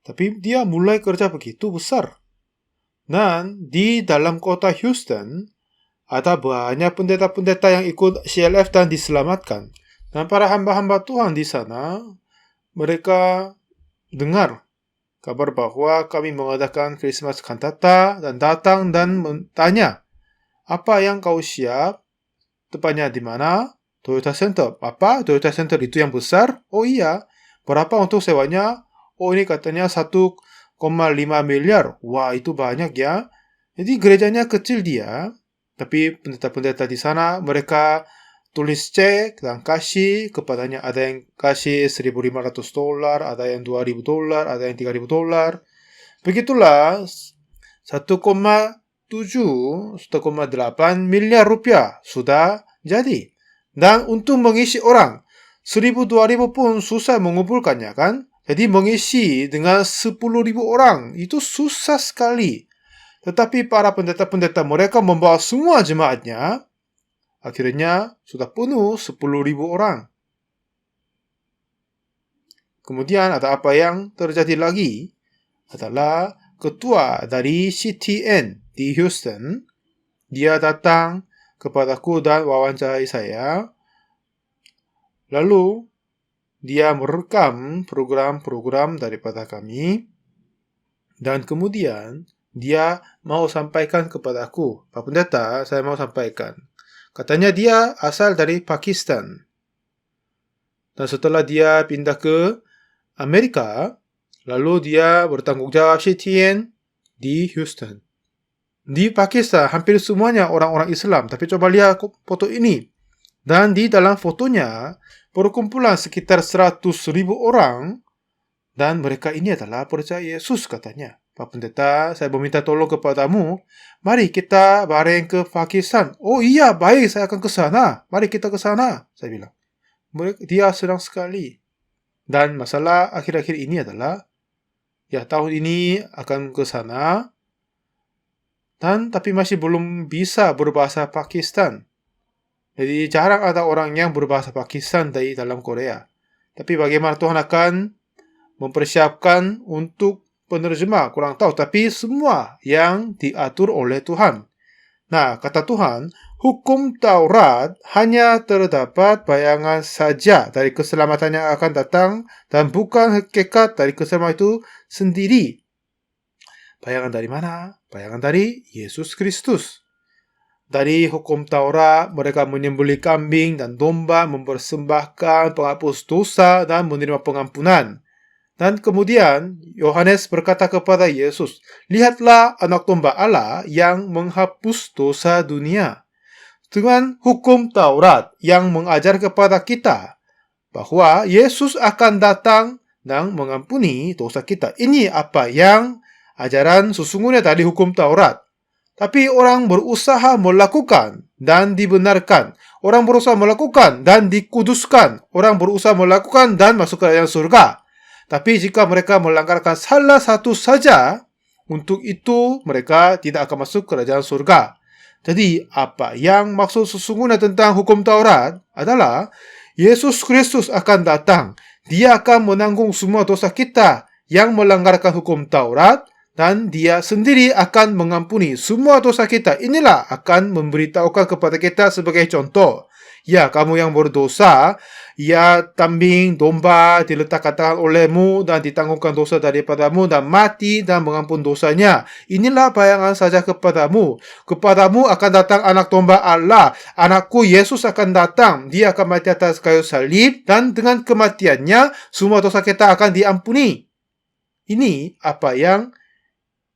Speaker 1: Tapi dia mulai kerja begitu besar. Dan di dalam kota Houston, ada banyak pendeta-pendeta yang ikut CLF dan diselamatkan. Dan para hamba-hamba Tuhan di sana, mereka dengar kabar bahwa kami mengadakan Christmas Cantata dan datang dan bertanya, apa yang kau siap? Tepatnya di mana? Toyota Center. Apa? Toyota Center itu yang besar? Oh iya. Berapa untuk sewanya? Oh ini katanya 1,5 miliar. Wah itu banyak ya. Jadi gerejanya kecil dia. Tapi pendeta-pendeta di sana mereka tulis cek dan kasih kepadanya. Ada yang kasih $1,500, ada yang $2,000, ada yang $3,000. Begitulah 1,7, 1,8 miliar rupiah sudah jadi. Dan untuk mengisi orang, 1,000-2,000 pun susah mengumpulkannya kan. Jadi mengisi dengan 10,000 orang, itu susah sekali. Tetapi para pendeta-pendeta mereka membawa semua jemaatnya, akhirnya sudah penuh 10,000 orang. Kemudian ada apa yang terjadi lagi? Adalah ketua dari CTN di Houston, dia datang kepadaku dan wawancarai saya. Lalu, dia merekam program-program daripada kami. Dan kemudian, dia mau sampaikan kepadaku. Pak Pendeta, saya mau sampaikan. Katanya dia asal dari Pakistan. Dan setelah dia pindah ke Amerika, lalu dia bertanggung jawab CTN di Houston. Di Pakistan, hampir semuanya orang-orang Islam. Tapi coba lihat foto ini. Dan di dalam fotonya, perkumpulan sekitar 100,000 orang. Dan mereka ini adalah percaya Yesus katanya. Pak Pendeta, saya meminta tolong kepadamu. Mari kita bareng ke Pakistan. Oh iya, baik, saya akan ke sana. Mari kita ke sana, saya bilang. Dia senang sekali. Dan masalah akhir-akhir ini adalah, tahun ini akan ke sana. Tapi masih belum bisa berbahasa Pakistan. Jadi jarang ada orang yang berbahasa Pakistan dari dalam Korea. Tapi bagaimana Tuhan akan mempersiapkan untuk penerjemah, kurang tahu. Tapi semua yang diatur oleh Tuhan. Nah, kata Tuhan, hukum Taurat hanya terdapat bayangan saja dari keselamatan yang akan datang dan bukan hakikat dari keselamatan itu sendiri. Bayangan dari mana? Bayangan dari Yesus Kristus. Dari hukum Taurat, mereka menyembelih kambing dan domba, mempersembahkan penghapus dosa dan menerima pengampunan. Dan kemudian Yohanes berkata kepada Yesus, "Lihatlah anak domba Allah yang menghapus dosa dunia." Dengan hukum Taurat yang mengajar kepada kita bahwa Yesus akan datang dan mengampuni dosa kita. Ini apa yang ajaran sesungguhnya dari hukum Taurat. Tapi orang berusaha melakukan dan dibenarkan. Orang berusaha melakukan dan dikuduskan. Orang berusaha melakukan dan masuk ke dalam surga. Tapi jika mereka melanggarkan salah satu saja, untuk itu mereka tidak akan masuk ke kerajaan surga. Jadi, apa yang maksud sesungguhnya tentang hukum Taurat adalah Yesus Kristus akan datang. Dia akan menanggung semua dosa kita yang melanggarkan hukum Taurat, dan dia sendiri akan mengampuni semua dosa kita. Inilah akan memberitahukan kepada kita sebagai contoh. Ya, kamu yang berdosa, ya, kambing, domba diletakkan tangan olehmu dan ditanggungkan dosa daripadamu dan mati dan mengampun dosanya. Inilah bayangan saja kepadamu. Kepadamu akan datang anak domba Allah. Anakku Yesus akan datang. Dia akan mati atas kayu salib dan dengan kematiannya semua dosa kita akan diampuni. Ini apa yang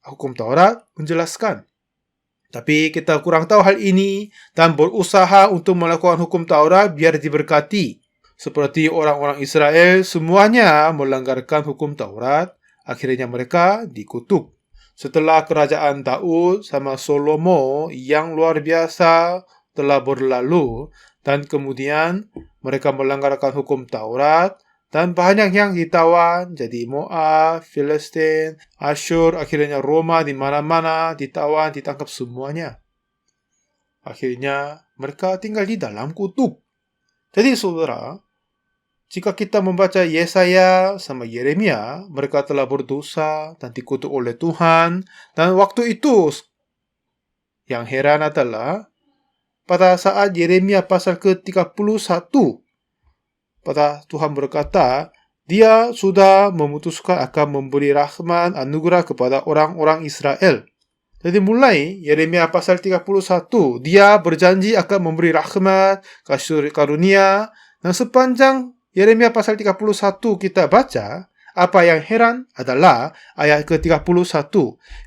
Speaker 1: hukum Taurat menjelaskan. Tapi kita kurang tahu hal ini dan berusaha untuk melakukan hukum Taurat biar diberkati. Seperti orang-orang Israel, semuanya melanggarkan hukum Taurat. Akhirnya mereka dikutuk. Setelah kerajaan Daud sama Salomo yang luar biasa telah berlalu, dan kemudian mereka melanggarkan hukum Taurat, dan banyak yang ditawan, jadi Moab, Filistin, Asyur, akhirnya Roma, di mana-mana ditawan, ditangkap semuanya. Akhirnya mereka tinggal di dalam kutub. Jadi saudara, jika kita membaca Yesaya sama Yeremia, mereka telah berdosa dan dikutuk oleh Tuhan. Dan waktu itu, yang heran adalah, pada saat Yeremia pasal ke-31, pada Tuhan berkata, dia sudah memutuskan akan memberi rahmat anugerah kepada orang-orang Israel. Jadi mulai Yeremia pasal 31, dia berjanji akan memberi rahmat, kasih karunia. Dan sepanjang Yeremia pasal 31 kita baca, apa yang heran adalah ayat ke-31.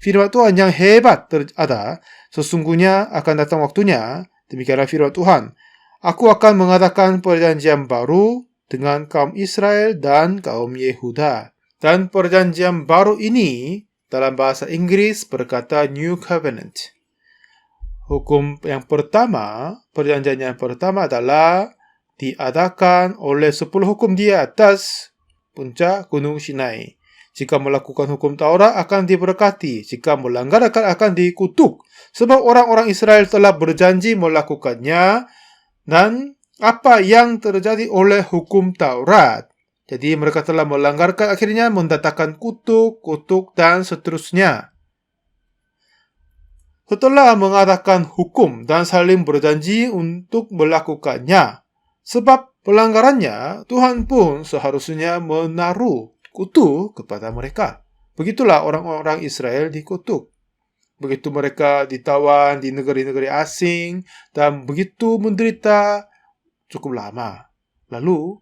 Speaker 1: Firman Tuhan yang hebat ada, sesungguhnya akan datang waktunya, demikianlah firman Tuhan. Aku akan mengadakan perjanjian baru dengan kaum Israel dan kaum Yehuda. Dan perjanjian baru ini dalam bahasa Inggris berkata New Covenant. Hukum yang pertama, perjanjian yang pertama adalah diadakan oleh 10 hukum di atas puncak Gunung Sinai. Jika melakukan hukum Taurat akan diberkati, jika melanggar akan dikutuk. Sebab orang-orang Israel telah berjanji melakukannya, dan apa yang terjadi oleh hukum Taurat. Jadi mereka telah melanggarkan, akhirnya mendatangkan kutuk, dan seterusnya. Setelah mengadakan hukum dan saling berjanji untuk melakukannya, sebab pelanggarannya, Tuhan pun seharusnya menaruh kutuk kepada mereka. Begitulah orang-orang Israel dikutuk. Begitu mereka ditawan di negeri-negeri asing dan begitu menderita cukup lama. Lalu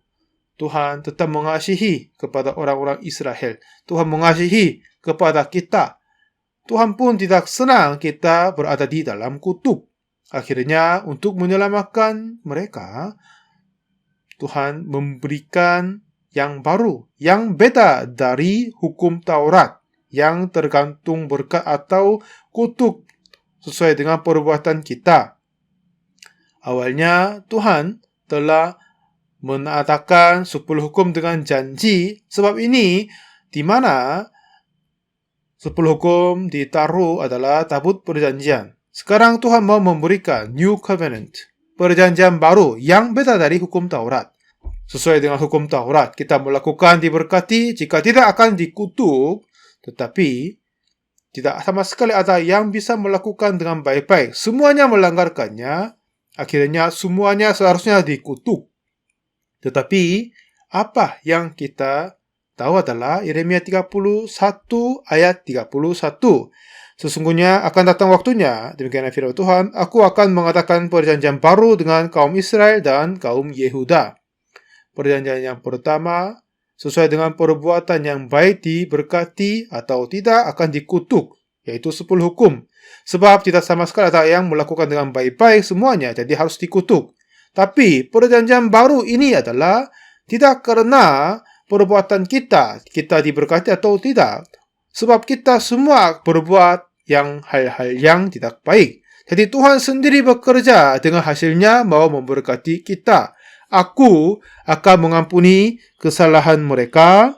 Speaker 1: Tuhan tetap mengasihi kepada orang-orang Israel. Tuhan mengasihi kepada kita. Tuhan pun tidak senang kita berada di dalam kutub. Akhirnya untuk menyelamatkan mereka, Tuhan memberikan yang baru, yang beda dari hukum Taurat, yang tergantung berkat atau kutuk sesuai dengan perbuatan kita. Awalnya Tuhan telah mengadakan 10 hukum dengan janji. Sebab ini di mana 10 hukum ditaruh adalah tabut perjanjian. Sekarang Tuhan mau memberikan New Covenant, perjanjian baru yang beda dari hukum Taurat. Sesuai dengan hukum Taurat, kita melakukan diberkati, jika tidak akan dikutuk. Tetapi tidak sama sekali ada yang bisa melakukan dengan baik-baik. Semuanya melanggarkannya. Akhirnya semuanya seharusnya dikutuk. Tetapi apa yang kita tahu adalah Yeremia 31 ayat 31. Sesungguhnya akan datang waktunya, demikian firman Tuhan, aku akan mengadakan perjanjian baru dengan kaum Israel dan kaum Yehuda. Perjanjian yang pertama, sesuai dengan perbuatan yang baik diberkati atau tidak akan dikutuk, yaitu 10 hukum. Sebab tidak sama sekali ada yang melakukan dengan baik-baik semuanya, jadi harus dikutuk. Tapi perjanjian baru ini adalah tidak karena perbuatan kita diberkati atau tidak. Sebab kita semua berbuat hal-hal yang tidak baik. Jadi Tuhan sendiri bekerja dengan hasilnya mau memberkati kita. Aku akan mengampuni kesalahan mereka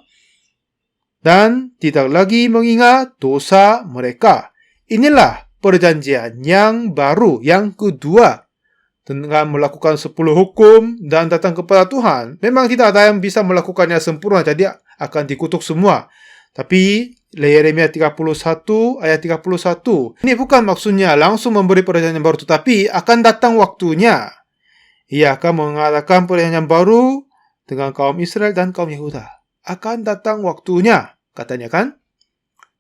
Speaker 1: dan tidak lagi mengingat dosa mereka. Inilah perjanjian yang baru, yang kedua. Dengan melakukan 10 hukum dan datang kepada Tuhan. Memang tidak ada yang bisa melakukannya sempurna, jadi akan dikutuk semua. Tapi Yeremia 31 ayat 31. Ini bukan maksudnya langsung memberi perjanjian baru, tetapi akan datang waktunya. Ia akan mengadakan perjanjian baru dengan kaum Israel dan kaum Yehuda. Akan datang waktunya, katanya kan?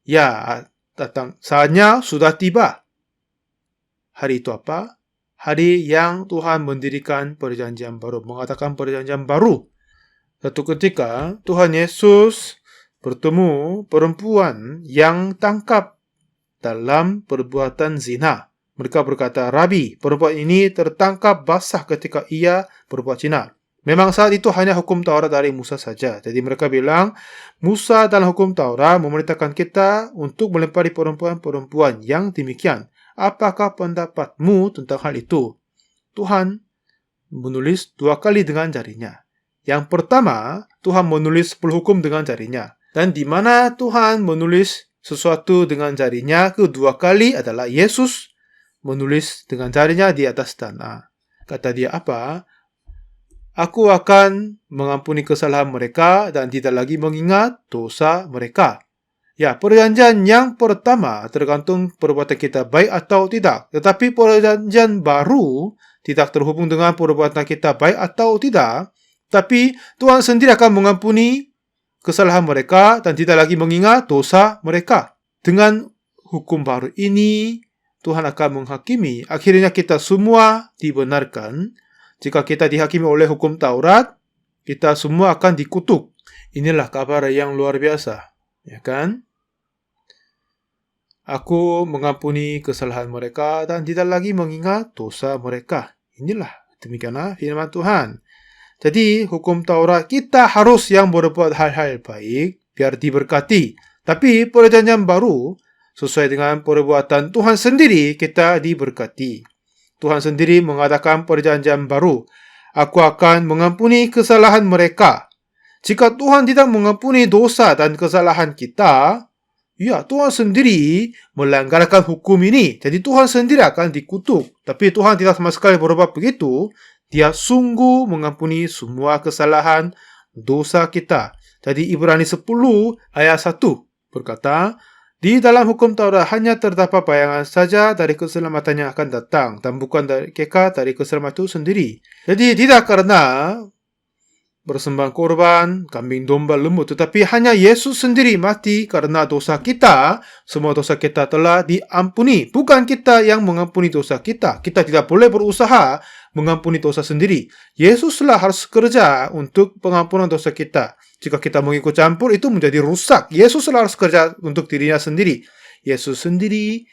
Speaker 1: Ya, datang. Saatnya sudah tiba. Hari itu apa? Hari yang Tuhan mendirikan perjanjian baru, mengatakan perjanjian baru. Satu ketika Tuhan Yesus bertemu perempuan yang tangkap dalam perbuatan zina. Mereka berkata, Rabi, perempuan ini tertangkap basah ketika ia berbuat zina. Memang saat itu hanya hukum Taurat dari Musa saja. Jadi mereka bilang, Musa dalam hukum Taurat memerintahkan kita untuk melempari perempuan-perempuan yang demikian. Apakah pendapatmu tentang hal itu? Tuhan menulis 2 kali dengan jarinya. Yang pertama, Tuhan menulis 10 hukum dengan jarinya. Dan di mana Tuhan menulis sesuatu dengan jarinya kedua kali adalah Yesus menulis dengan jarinya di atas tanah. Kata dia apa? Aku akan mengampuni kesalahan mereka dan tidak lagi mengingat dosa mereka. Ya, perjanjian yang pertama tergantung perbuatan kita baik atau tidak. Tetapi perjanjian baru tidak terhubung dengan perbuatan kita baik atau tidak. Tapi Tuhan sendiri akan mengampuni kesalahan mereka dan tidak lagi mengingat dosa mereka. Dengan hukum baru ini, Tuhan akan menghakimi. Akhirnya kita semua dibenarkan. Jika kita dihakimi oleh hukum Taurat, kita semua akan dikutuk. Inilah kabar yang luar biasa. Ya kan? Aku mengampuni kesalahan mereka dan tidak lagi mengingat dosa mereka. Inilah demikianlah firman Tuhan. Jadi hukum Taurat kita harus yang berbuat hal-hal baik biar diberkati. Tapi perjanjian baru sesuai dengan perbuatan Tuhan sendiri kita diberkati. Tuhan sendiri mengadakan perjanjian baru. Aku akan mengampuni kesalahan mereka. Jika Tuhan tidak mengampuni dosa dan kesalahan kita, ya, Tuhan sendiri melanggarkan hukum ini. Jadi Tuhan sendiri akan dikutuk. Tapi Tuhan tidak sama sekali berbuat begitu. Dia sungguh mengampuni semua kesalahan dosa kita. Jadi Ibrani 10 ayat 1 berkata, di dalam hukum Taurat hanya terdapat bayangan saja dari keselamatan yang akan datang dan bukan dari kekat dari keselamatan itu sendiri. Jadi tidak karena bersembah korban, kambing domba, lembu, tetapi hanya Yesus sendiri mati karena dosa kita. Semua dosa kita telah diampuni. Bukan kita yang mengampuni dosa kita. Kita tidak boleh berusaha mengampuni dosa sendiri. Yesuslah harus kerja untuk pengampunan dosa kita. Jika kita mengikut campur, itu menjadi rusak. Yesuslah harus kerja untuk dirinya sendiri. Yesus sendiri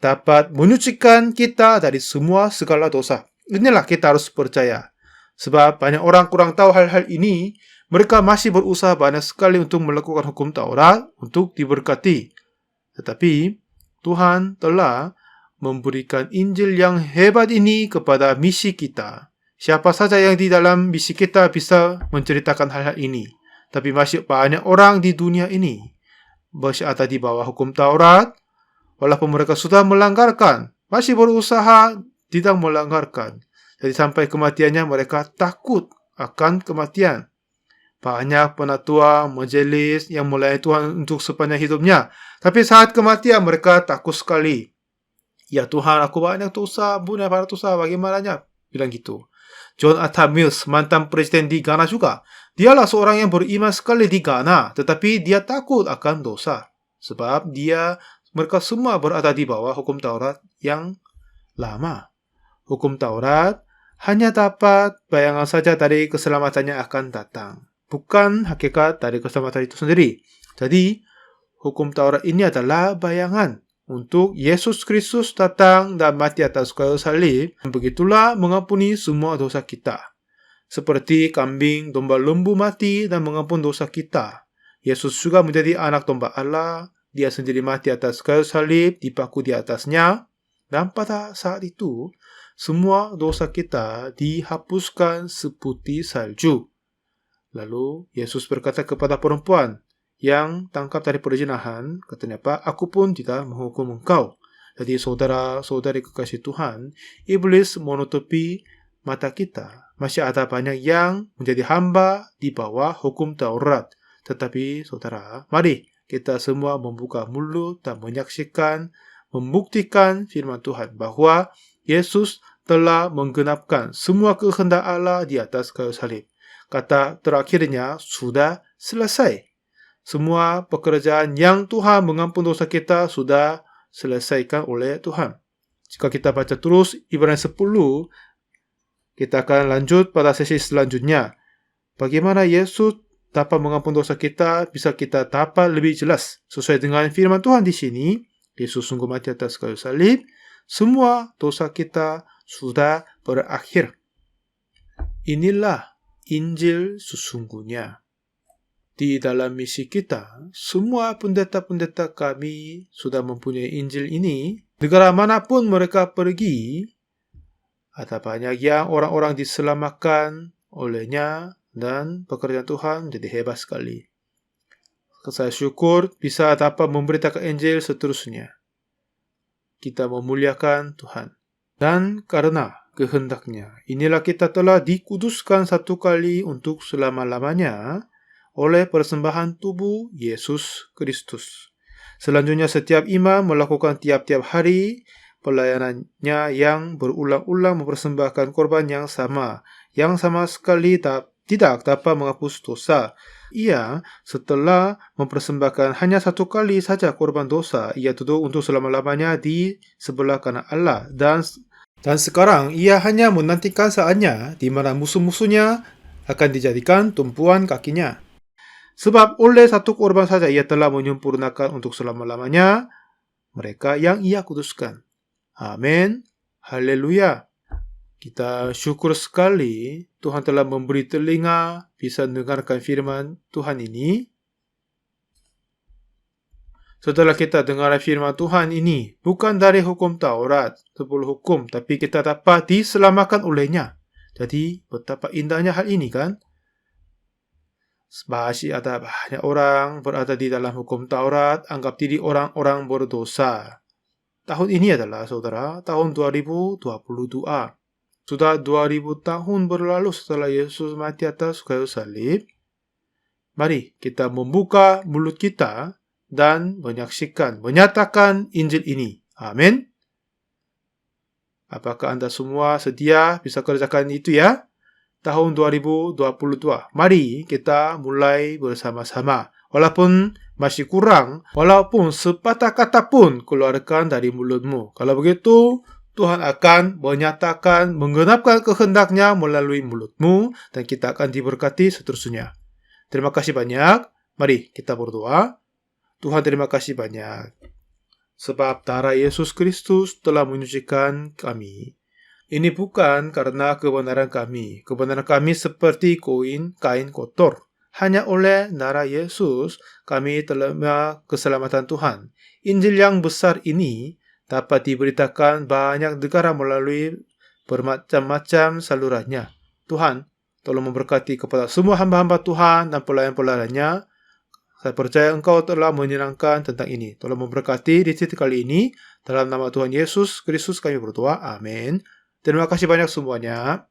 Speaker 1: dapat menyucikan kita dari semua segala dosa. Inilah kita harus percaya. Sebab banyak orang kurang tahu hal-hal ini, mereka masih berusaha banyak sekali untuk melakukan hukum Taurat untuk diberkati. Tetapi Tuhan telah memberikan Injil yang hebat ini kepada misi kita. Siapa saja yang di dalam misi kita bisa menceritakan hal-hal ini. Tapi masih banyak orang di dunia ini masih ada di bawah hukum Taurat, walaupun mereka sudah melanggarkan, masih berusaha tidak melanggarkan. Jadi sampai kematiannya mereka takut akan kematian. Banyak penatua, majelis yang melayani Tuhan untuk sepanjang hidupnya. Tapi saat kematian mereka takut sekali. Ya Tuhan, aku banyak dosa, ampuni para dosa, bagaimananya? Bilang gitu. John Atta Mills, mantan presiden di Ghana juga, Dialah seorang yang beriman sekali di Ghana, tetapi dia takut akan dosa. Sebab mereka semua berada di bawah hukum Taurat yang lama. Hukum Taurat hanya dapat bayangan saja dari keselamatannya akan datang, bukan hakikat dari keselamatan itu sendiri. Jadi, hukum Taurat ini adalah bayangan untuk Yesus Kristus datang dan mati atas kayu salib, dan begitulah mengampuni semua dosa kita. Seperti kambing domba lembu mati dan mengampun dosa kita, Yesus juga menjadi anak domba Allah. Dia sendiri mati atas kayu salib, dipaku di atasnya, dan pada saat itu semua dosa kita dihapuskan seputih salju. Lalu Yesus berkata kepada perempuan yang tangkap dari perzinahan, katanya, "Pak, aku pun tidak menghukum engkau." Jadi saudara-saudari kekasih Tuhan, iblis menutupi mata kita. Masih ada banyak yang menjadi hamba di bawah hukum Taurat. Tetapi saudara, mari kita semua membuka mulut dan menyaksikan, membuktikan firman Tuhan bahwa Yesus telah menggenapkan semua kehendak Allah di atas kayu salib. Kata terakhirnya, sudah selesai. Semua pekerjaan yang Tuhan mengampun dosa kita sudah selesaikan oleh Tuhan. Jika kita baca terus Ibrani 10, kita akan lanjut pada sesi selanjutnya. Bagaimana Yesus dapat mengampun dosa kita, bisa kita dapat lebih jelas. Sesuai dengan firman Tuhan di sini, Yesus sungguh mati atas kayu salib, semua dosa kita sudah berakhir. Inilah Injil sesungguhnya. Di dalam misi kita, semua pendeta-pendeta kami sudah mempunyai Injil ini. Negara manapun mereka pergi, ada banyak yang orang-orang diselamatkan olehnya, dan pekerjaan Tuhan jadi hebat sekali. Saya syukur bisa dapat memberitakan Injil seterusnya. Kita memuliakan Tuhan. Dan karena kehendaknya, inilah kita telah dikuduskan satu kali untuk selama-lamanya oleh persembahan tubuh Yesus Kristus. Selanjutnya setiap imam melakukan tiap-tiap hari pelayanannya yang berulang-ulang mempersembahkan korban yang sama sekali tidak dapat menghapus dosa. Ia setelah mempersembahkan hanya satu kali saja korban dosa, ia duduk untuk selama-lamanya di sebelah kanan Allah. Dan sekarang ia hanya menantikan saatnya di mana musuh-musuhnya akan dijadikan tumpuan kakinya. Sebab oleh satu korban saja ia telah menyempurnakan untuk selama-lamanya mereka yang ia kuduskan. Amin. Haleluya. Kita syukur sekali Tuhan telah memberi telinga bisa mendengarkan firman Tuhan ini. Setelah kita dengar firman Tuhan ini, bukan dari hukum Taurat, 10 hukum, tapi kita dapat diselamatkan olehnya. Jadi, betapa indahnya hal ini kan? Masih ada banyak orang berada di dalam hukum Taurat, anggap diri orang-orang berdosa. Tahun ini adalah, saudara, tahun 2022. Sudah 2000 tahun berlalu setelah Yesus mati atas kayu salib. Mari kita membuka mulut kita dan menyatakan Injil ini. Amin. Apakah Anda semua sedia bisa kerjakan itu ya? Tahun 2022. Mari kita mulai bersama-sama. Walaupun masih kurang, walaupun sepatah kata pun keluarkan dari mulutmu. Kalau begitu, Tuhan akan menyatakan, menggenapkan kehendaknya melalui mulutmu, dan kita akan diberkati seterusnya. Terima kasih banyak. Mari kita berdoa. Tuhan, terima kasih banyak. Sebab darah Yesus Kristus telah menyucikan kami. Ini bukan karena kebenaran kami. Kebenaran kami seperti kain kotor. Hanya oleh darah Yesus kami terima keselamatan Tuhan. Injil yang besar ini dapat diberitakan banyak negara melalui bermacam-macam salurannya. Tuhan, tolong memberkati kepada semua hamba-hamba Tuhan dan pelayan-pelayannya. Saya percaya Engkau telah menyenangkan tentang ini. Tolong memberkati di titik kali ini. Dalam nama Tuhan Yesus Kristus kami berdoa. Amin. Terima kasih banyak semuanya.